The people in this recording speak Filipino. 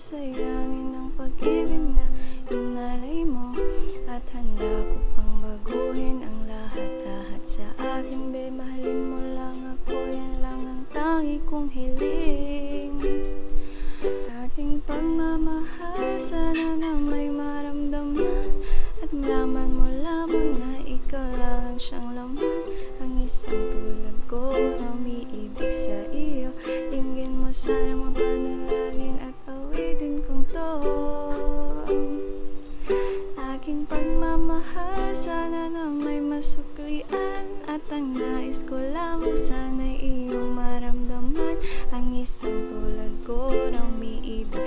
sayangin ang pag-ibig na inalay mo. At handa ko pang baguhin ang lahat-lahat sa akin, be. Mahalin mo lang ako, yan lang ang tangi kong hiling. Aking pagmamahal, sana na may maramdaman, at malaman mo lamang na ikaw lang siyang laman. Ang isang tulad ko na umiibig sa iyo, dinggin mo sana mapanalangin at awitin kong to. Aking pagmamahal, sana na may masuklian, at ang nais ko lamang sana'y iyong maramdaman. Ang isang tulad ko na umiibig